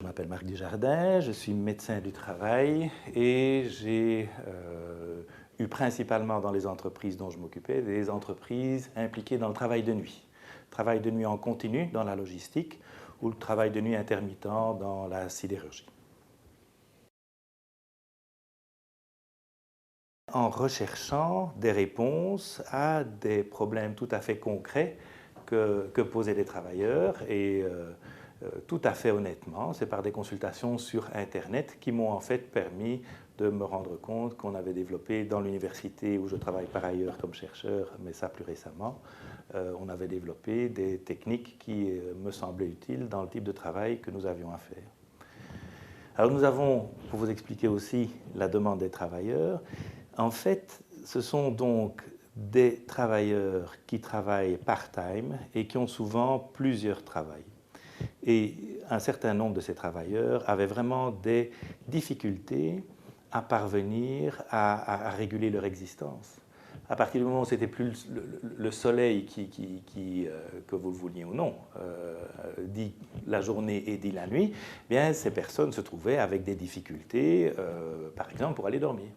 Je m'appelle Marc Desjardins, je suis médecin du travail et j'ai eu principalement dans les entreprises dont je m'occupais des entreprises impliquées dans le travail de nuit. Travail de nuit en continu dans la logistique ou le travail de nuit intermittent dans la sidérurgie. En recherchant des réponses à des problèmes tout à fait concrets que posaient les travailleurs et tout à fait honnêtement, c'est par des consultations sur Internet qui m'ont en fait permis de me rendre compte qu'on avait développé dans l'université où je travaille par ailleurs comme chercheur, mais ça plus récemment, on avait développé des techniques qui me semblaient utiles dans le type de travail que nous avions à faire. Alors nous avons, pour vous expliquer aussi la demande des travailleurs, en fait, ce sont donc des travailleurs qui travaillent part-time et qui ont souvent plusieurs travails. Et un certain nombre de ces travailleurs avaient vraiment des difficultés à parvenir à réguler leur existence. À partir du moment où c'était plus le soleil que vous le vouliez ou non, dit la journée et dit la nuit, bien ces personnes se trouvaient avec des difficultés, par exemple pour aller dormir.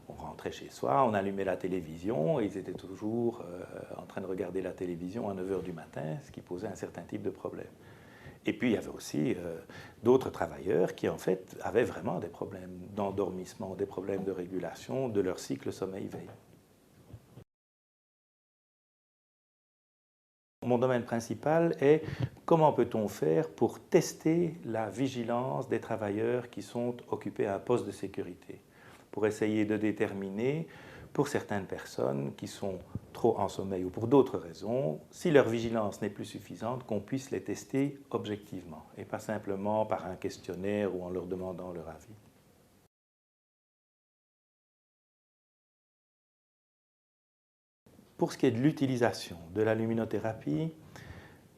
On rentrait chez soi, on allumait la télévision et ils étaient toujours en train de regarder la télévision à 9 h du matin, ce qui posait un certain type de problème. Et puis il y avait aussi d'autres travailleurs qui en fait avaient vraiment des problèmes d'endormissement, des problèmes de régulation de leur cycle sommeil-veille. Mon domaine principal est comment peut-on faire pour tester la vigilance des travailleurs qui sont occupés à un poste de sécurité, pour essayer de déterminer pour certaines personnes qui sont trop en sommeil ou pour d'autres raisons, si leur vigilance n'est plus suffisante, qu'on puisse les tester objectivement et pas simplement par un questionnaire ou en leur demandant leur avis. Pour ce qui est de l'utilisation de la luminothérapie,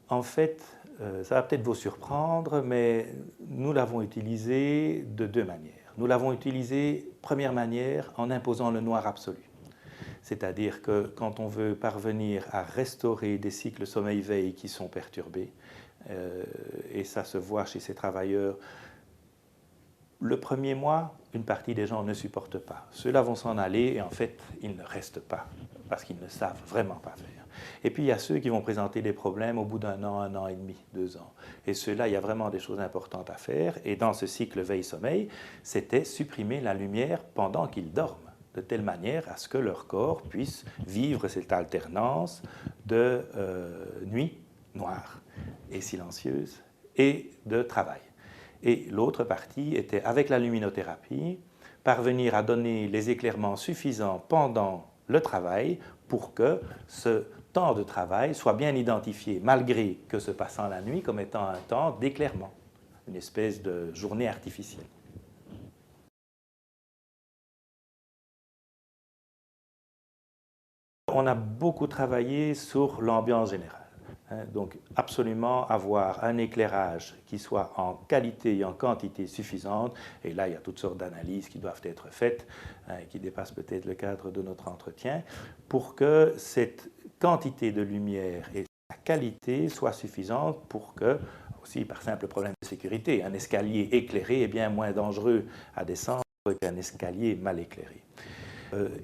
en fait, ça va peut-être vous surprendre, mais nous l'avons utilisée de deux manières. Nous l'avons utilisée, première manière, en imposant le noir absolu. C'est-à-dire que quand on veut parvenir à restaurer des cycles sommeil-veille qui sont perturbés, et ça se voit chez ces travailleurs, le premier mois, une partie des gens ne supportent pas. Ceux-là vont s'en aller et en fait, ils ne restent pas parce qu'ils ne savent vraiment pas faire. Et puis, il y a ceux qui vont présenter des problèmes au bout d'un an et demi, 2 ans. Et ceux-là, il y a vraiment des choses importantes à faire. Et dans ce cycle veille-sommeil, c'était supprimer la lumière pendant qu'ils dorment, de telle manière à ce que leur corps puisse vivre cette alternance de nuit noire et silencieuse et de travail. Et l'autre partie était, avec la luminothérapie, parvenir à donner les éclairements suffisants pendant le travail pour que ce temps de travail soit bien identifié, malgré que se passant la nuit, comme étant un temps d'éclairement, une espèce de journée artificielle. On a beaucoup travaillé sur l'ambiance générale. Donc absolument avoir un éclairage qui soit en qualité et en quantité suffisante. Et là, il y a toutes sortes d'analyses qui doivent être faites, qui dépassent peut-être le cadre de notre entretien, pour que cette quantité de lumière et sa qualité soient suffisantes pour que, aussi par simple problème de sécurité, un escalier éclairé est bien moins dangereux à descendre qu'un escalier mal éclairé.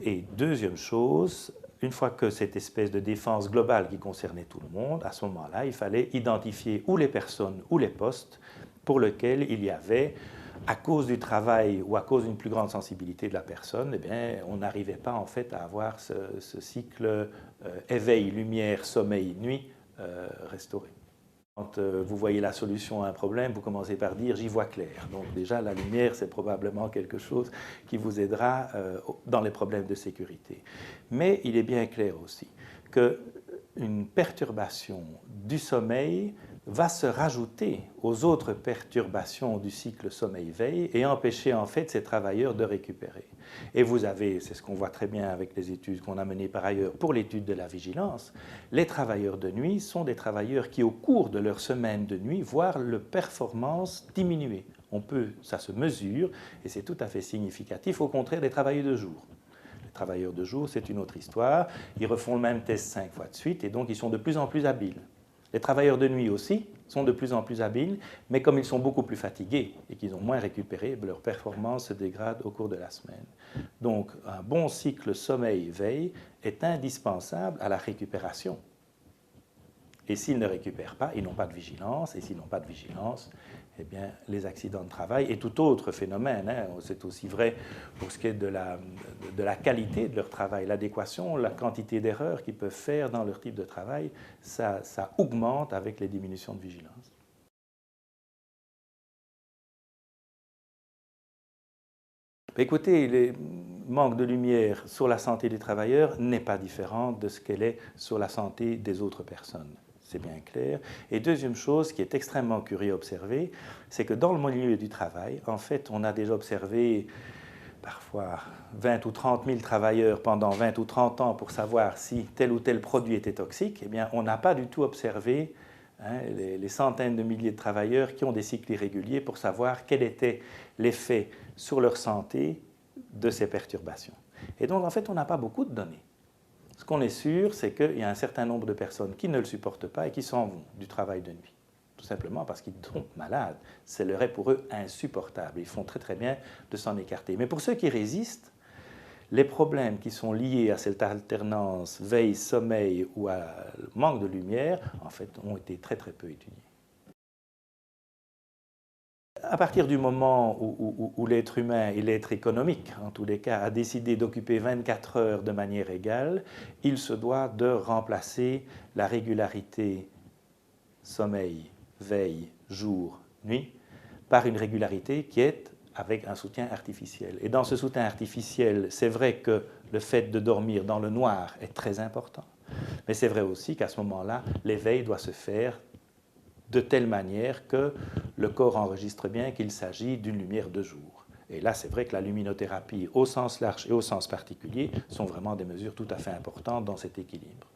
Et deuxième chose, une fois que cette espèce de défense globale qui concernait tout le monde, à ce moment-là, il fallait identifier ou les personnes ou les postes pour lesquels il y avait, à cause du travail ou à cause d'une plus grande sensibilité de la personne, eh bien, on n'arrivait pas en fait à avoir ce cycle éveil, lumière, sommeil, nuit restauré. Quand vous voyez la solution à un problème, vous commencez par dire « j'y vois clair ». Donc déjà, la lumière, c'est probablement quelque chose qui vous aidera dans les problèmes de sécurité. Mais il est bien clair aussi qu'une perturbation du sommeil va se rajouter aux autres perturbations du cycle sommeil-veille et empêcher en fait ces travailleurs de récupérer. Et vous avez, c'est ce qu'on voit très bien avec les études qu'on a menées par ailleurs pour l'étude de la vigilance, les travailleurs de nuit sont des travailleurs qui au cours de leur semaine de nuit voient leur performance diminuer. Ça se mesure et c'est tout à fait significatif au contraire des travailleurs de jour. Les travailleurs de jour, c'est une autre histoire, ils refont le même test 5 fois de suite et donc ils sont de plus en plus habiles. Les travailleurs de nuit aussi sont de plus en plus habiles, mais comme ils sont beaucoup plus fatigués et qu'ils ont moins récupéré, leur performance se dégrade au cours de la semaine. Donc un bon cycle sommeil-veille est indispensable à la récupération. Et s'ils ne récupèrent pas, ils n'ont pas de vigilance, et s'ils n'ont pas de vigilance, eh bien, les accidents de travail et tout autre phénomène, hein, c'est aussi vrai pour ce qui est de la qualité de leur travail, l'adéquation, la quantité d'erreurs qu'ils peuvent faire dans leur type de travail, ça augmente avec les diminutions de vigilance. Écoutez, le manque de lumière sur la santé des travailleurs n'est pas différent de ce qu'elle est sur la santé des autres personnes. C'est bien clair. Et deuxième chose qui est extrêmement curieux à observer, c'est que dans le milieu du travail, en fait, on a déjà observé parfois 20 ou 30 000 travailleurs pendant 20 ou 30 ans pour savoir si tel ou tel produit était toxique. Eh bien, on n'a pas du tout observé les centaines de milliers de travailleurs qui ont des cycles irréguliers pour savoir quel était l'effet sur leur santé de ces perturbations. Et donc, en fait, on n'a pas beaucoup de données. Ce qu'on est sûr, c'est qu'il y a un certain nombre de personnes qui ne le supportent pas et qui s'en vont du travail de nuit. Tout simplement parce qu'ils tombent malades. C'est leur est pour eux insupportable. Ils font très très bien de s'en écarter. Mais pour ceux qui résistent, les problèmes qui sont liés à cette alternance veille-sommeil ou à manque de lumière, en fait, ont été très très peu étudiés. À partir du moment où l'être humain et l'être économique, en tous les cas, a décidé d'occuper 24 heures de manière égale, il se doit de remplacer la régularité sommeil, veille, jour, nuit par une régularité qui est avec un soutien artificiel. Et dans ce soutien artificiel, c'est vrai que le fait de dormir dans le noir est très important, mais c'est vrai aussi qu'à ce moment-là, l'éveil doit se faire de telle manière que le corps enregistre bien qu'il s'agit d'une lumière de jour. Et là, c'est vrai que la luminothérapie, au sens large et au sens particulier, sont vraiment des mesures tout à fait importantes dans cet équilibre.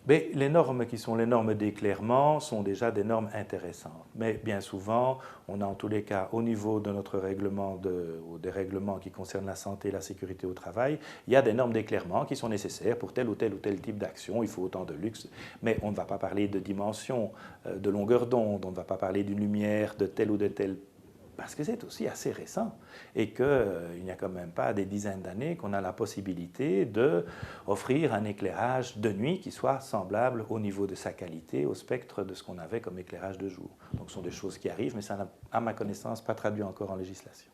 Mais les normes qui sont les normes d'éclairement sont déjà des normes intéressantes. Mais bien souvent, on a en tous les cas au niveau de notre règlement ou des règlements qui concernent la santé et la sécurité au travail, il y a des normes d'éclairement qui sont nécessaires pour tel ou tel type d'action. Il faut autant de luxe. Mais on ne va pas parler de dimension, de longueur d'onde, on ne va pas parler d'une lumière de tel ou de tel parce que c'est aussi assez récent et qu'il n'y a quand même pas des dizaines d'années qu'on a la possibilité d'offrir un éclairage de nuit qui soit semblable au niveau de sa qualité, au spectre de ce qu'on avait comme éclairage de jour. Donc ce sont des choses qui arrivent, mais ça n'a, à ma connaissance, pas traduit encore en législation.